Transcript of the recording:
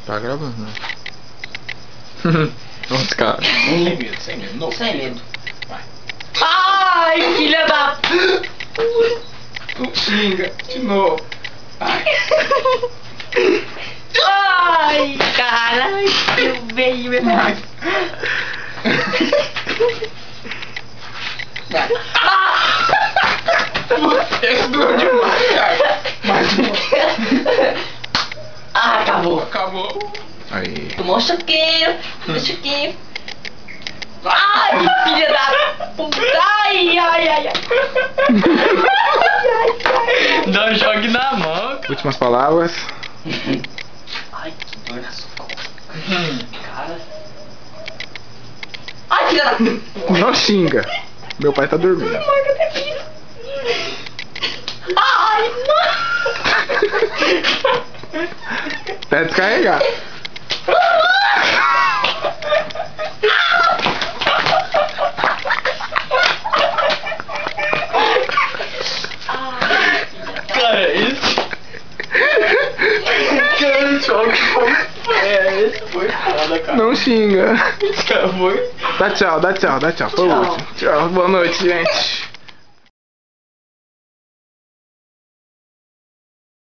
Tá gravando, né? Nossa, cara. Sem medo, sem medo. Não. Sem medo. Vai. Ai, filha da... Não xinga. De novo. Vai. Ai, caralho, veio, meu Vai. Esse doeu demais, cara. Mais uma. Ah, acabou. Acabou. Aí. Tomou um choquinho, choquinho. Ai, filha da puta. Ai, ai, ai, ai. Dá um choque na mão, cara. Últimas palavras. Ai, que dor nas costas. Cara. Ai, filha da... Não xinga. Meu pai tá dormindo. Ai, mano. Até descarregar. Cara, isso. Cara, choque foi. Esse foi foda, cara. Não xinga. Esse cara foi. Dá tchau, dá tchau, dá tchau. Foi o Tchau. último. Tchau, boa noite, gente.